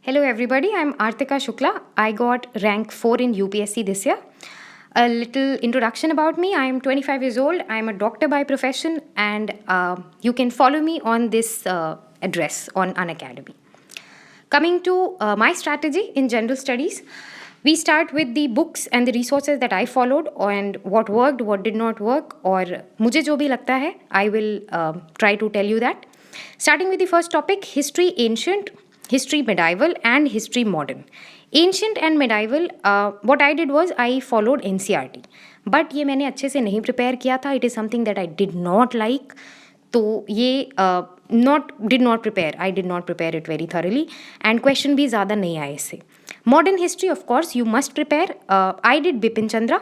Hello everybody, I'm Artika Shukla. I got rank 4 in UPSC this year. A little introduction about me. I am 25 years old. I am a doctor by profession and you can follow me on this address on Unacademy. Coming to my strategy in general studies, we start with the books and the resources that I followed and what worked, what did not work, or मुझे जो भी लगता है, I will try to tell you that. Starting with the first topic, history ancient, history medieval, and history modern. Ancient and medieval, what I did was I followed NCERT. But ये मैंने अच्छे से नहीं प्रिपेयर किया था. It is something that I did not like. तो ये did not prepare, I did not prepare it very thoroughly and question भी ज़्यादा नहीं आए इससे. Modern history of course you must prepare. I did Bipin Chandra,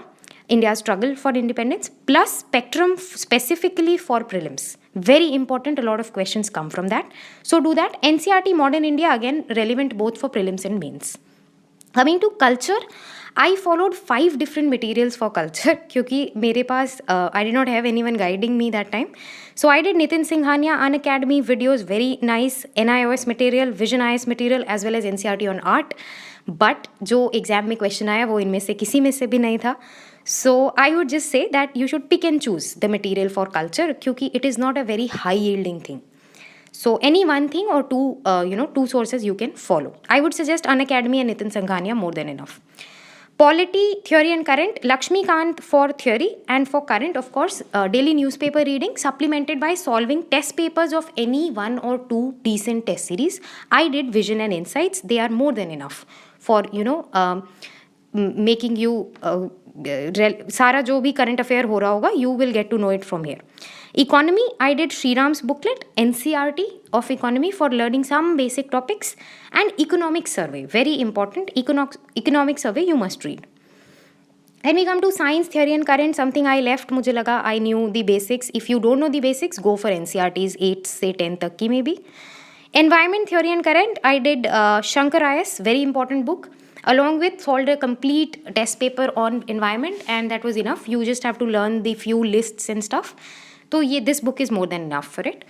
India's struggle for independence, plus spectrum specifically for prelims. Very important, a lot of questions come from that. So do that. NCERT Modern India, again, relevant both for prelims and mains. Coming to culture, I followed 5 different materials for culture क्योंकि मेरे पास I did not have anyone guiding me that time. So I did Nitin Singhania Unacademy videos, very nice NIOS material, Vision IS material as well as NCERT on art. But जो exam में question आया वो इनमें से किसी में से भी नहीं था. So I would just say that you should pick and choose the material for culture क्योंकि it is not a very high yielding thing. So any one thing or two sources you can follow. I would suggest Unacademy and Nitin Sanghania more than enough. Polity, theory and current, Lakshmi Kant for theory and for current, of course, daily newspaper reading supplemented by solving test papers of any 1 or 2 decent test series. I did Vision and Insights. They are more than enough for, making you सारा जो भी current affair हो रहा होगा you will get to know it from here. Economy, I did Shriram's booklet, NCERT of economy for learning some basic topics, and economic survey, very important. Economic survey you must read. Then we come to science, theory and current, something I left, मुझे लगा I knew the basics. If you don't know the basics, go for NCERTs 8 से 10 तक की maybe. Environment, theory and current, I did Shankar IS, very important book. Along with solved a complete test paper on environment and that was enough. You just have to learn the few lists and stuff. So this book is more than enough for it.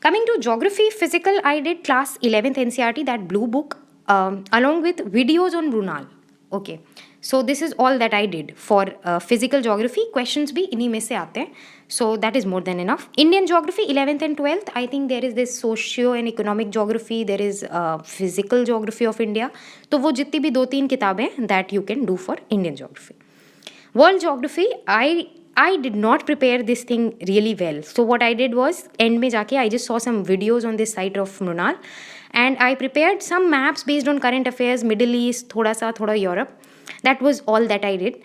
Coming to geography, physical, I did class 11th NCERT, that blue book, along with videos on Brunel. Okay, so this is all that I did for physical geography. Questions bhi इन्हीं में से आते हैं. So that is more than enough. Indian geography 11th and 12th, I think there is this socio and economic geography, there is physical geography of India. तो वो जितनी भी 2-3 किताबें that you can do for Indian geography. World geography, I did not prepare this thing really well. So what I did was end में जाके I just saw some videos on this site of Mrunal and I prepared some maps based on current affairs, Middle East, थोड़ा Europe. That was all that I did.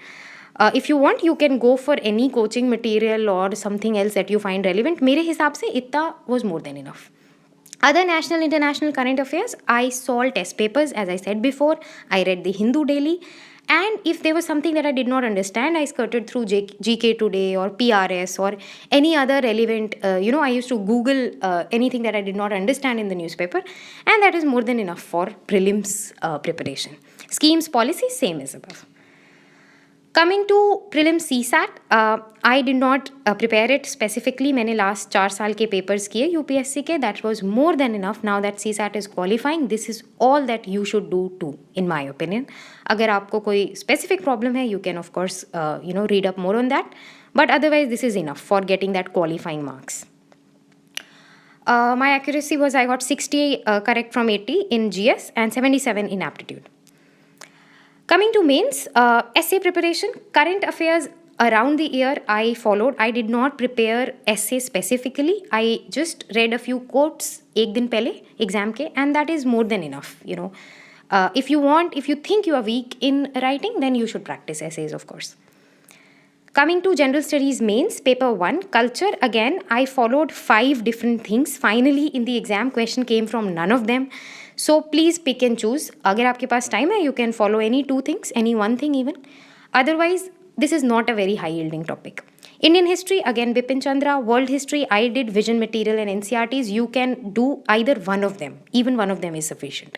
If you want, you can go for any coaching material or something else that you find relevant. मेरे हिसाब से इतना was more than enough. Other national, international current affairs, I solved test papers as I said before. I read the Hindu daily. And if there was something that I did not understand, I skirted through GK Today or PRS or any other relevant, I used to Google anything that I did not understand in the newspaper. And that is more than enough for prelims preparation. Schemes, policies, same as above. Coming to prelim CSAT, I did not prepare it specifically. मैंने last 4 साल के papers किए UPSC के. That was more than enough. Now that CSAT is qualifying, this is all that you should do too, in my opinion. अगर आपको कोई specific problem है, you can of course, read up more on that. But otherwise, this is enough for getting that qualifying marks. My accuracy was I got 60 correct from 80 in GS and 77 in aptitude. Coming to mains, essay preparation, current affairs around the year I followed. I did not prepare essay specifically. I just read a few quotes एक दिन पहले exam के and that is more than enough. If you think you are weak in writing, then you should practice essays, of course. Coming to general studies mains, paper 1, culture, again, I followed 5 different things. Finally, in the exam, question came from none of them. So please pick and choose. अगर आपके पास time है, you can follow any 2 things, any 1 thing even. Otherwise, this is not a very high yielding topic. Indian history, again, Bipin Chandra. World history, I did vision material and NCERTs. You can do either one of them. Even one of them is sufficient.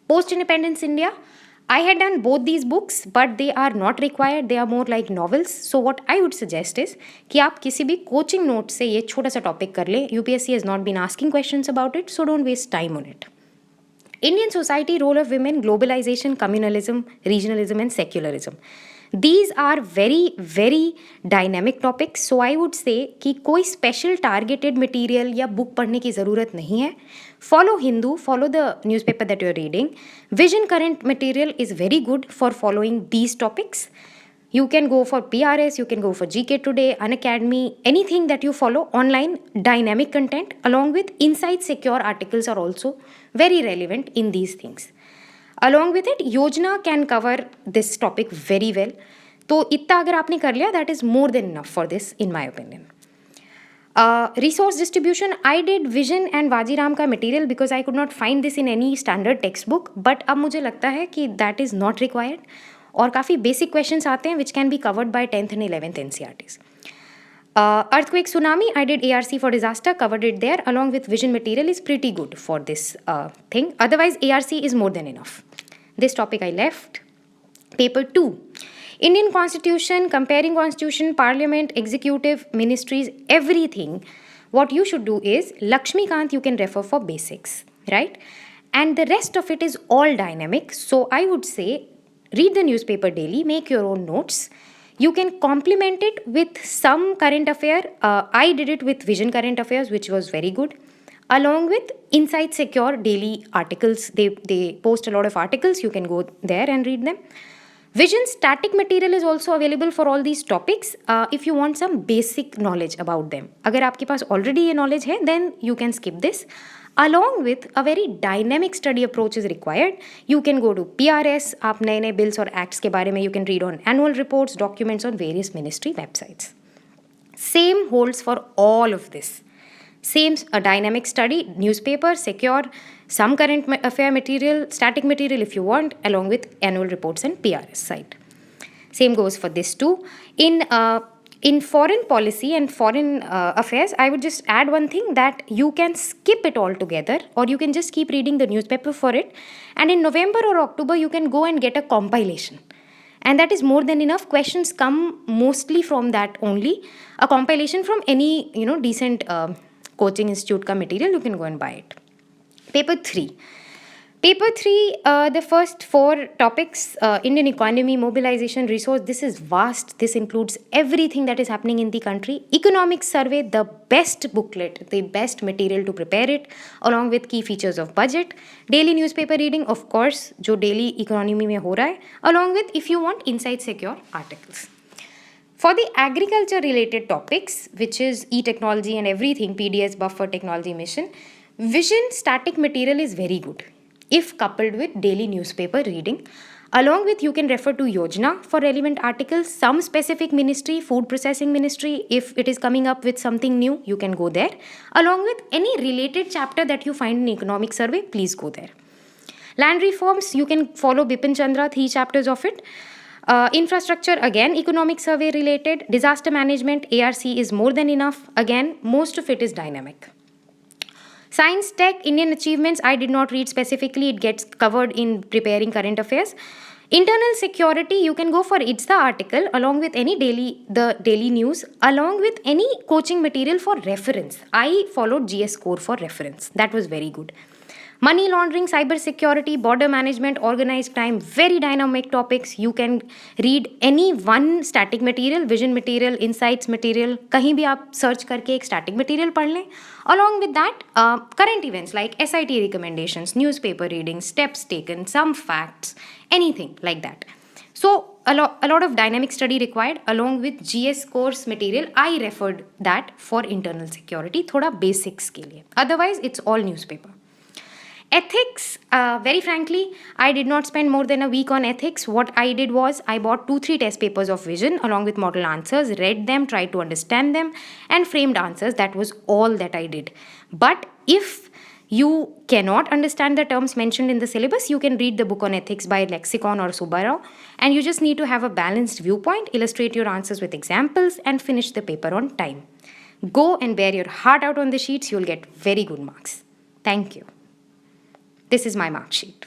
Post-independence India, I had done both these books, but they are not required. They are more like novels. So what I would suggest is कि आप किसी भी coaching note से ये छोटा सा topic कर ले. UPSC has not been asking questions about it, so don't waste time on it. Indian society, role of women, globalization, communalism, regionalism, and secularism. These are very, very dynamic topics. So I would say कि कोई special targeted material या book पढ़ने की ज़रूरत नहीं है. Follow Hindu, follow the newspaper that you're reading. Vision current material is very good for following these topics. You can go for PRS, you can go for GK Today, Unacademy, anything that you follow online, dynamic content along with inside secure articles are also very relevant in these things. Along with it, Yojana can cover this topic very well. तो इतना अगर आपने कर लिया, that is more than enough for this, in my opinion. Resource distribution, I did Vision and Vajiram का material because I could not find this in any standard textbook. But अब मुझे लगता है कि that is not required. और काफ़ी basic questions आते हैं which can be covered by 10th and 11th NCERTs. Earthquake tsunami, I did ARC for disaster, covered it there along with vision material is pretty good for this thing. Otherwise, ARC is more than enough. This topic I left. Paper 2. Indian Constitution, comparing Constitution, Parliament, Executive, Ministries, everything. What you should do is, Lakshmikant you can refer for basics, right? And the rest of it is all dynamic. So I would say, read the newspaper daily, make your own notes. You can complement it with some current affair. I did it with Vision Current Affairs, which was very good. Along with Inside Secure daily articles. They post a lot of articles. You can go there and read them. Vision static material is also available for all these topics if you want some basic knowledge about them. अगर आपके पास already ये knowledge है, then you can skip this. Along with a very dynamic study approach is required. You can go to PRS, आप नए नए bills और acts के बारे में you can read on annual reports, documents on various ministry websites. Same holds for all of this. Same a dynamic study, newspaper, secure, some current affair material, static material if you want, along with annual reports and PRS site. Same goes for this too. In foreign policy and foreign affairs, I would just add one thing that you can skip it altogether or you can just keep reading the newspaper for it. And in November or October, you can go and get a compilation. And that is more than enough. Questions come mostly from that only. A compilation from any, decent coaching institute ka material, you can go and buy it. Paper 3. Paper 3, the first 4 topics, Indian economy, mobilization, resource, this is vast. This includes everything that is happening in the country. Economics survey, the best booklet, the best material to prepare it, along with key features of budget. Daily newspaper reading, of course, जो daily economy में हो रहा है, along with, if you want, inside secure articles. For the agriculture related topics, which is e-technology and everything, PDS, buffer technology mission, Vision static material is very good if coupled with daily newspaper reading. Along with, you can refer to Yojana for relevant articles, some specific ministry, food processing ministry, if it is coming up with something new, you can go there. Along with any related chapter that you find in economic survey, please go there. Land reforms, you can follow Bipin Chandra, 3 chapters of it. Infrastructure, again, economic survey related. Disaster management, ARC is more than enough. Again, most of it is dynamic. Science, tech, Indian achievements, I did not read specifically. It gets covered in preparing current affairs. Internal security, you can go for it's the article along with any daily news, along with any coaching material for reference. I followed GS Core for reference. That was very good. Money laundering, cyber security, border management, organized crime, very dynamic topics. You can read any one static material, vision material, insights material. कहीं भी आप search करके एक static material पढ़ लें. Along with that, current events like SIT recommendations, newspaper reading, steps taken, some facts, anything like that. So a lot of dynamic study required along with GS course material. I referred that for internal security, थोड़ा basics के लिए. Otherwise, it's all newspaper. Ethics, very frankly, I did not spend more than a week on ethics. What I did was I bought 2-3 test papers of Vision along with model answers, read them, tried to understand them, and framed answers. That was all that I did. But if you cannot understand the terms mentioned in the syllabus, you can read the book on ethics by Lexicon or Subbarao, and you just need to have a balanced viewpoint, illustrate your answers with examples, and finish the paper on time. Go and bear your heart out on the sheets. You'll get very good marks. Thank you. This is my mark sheet.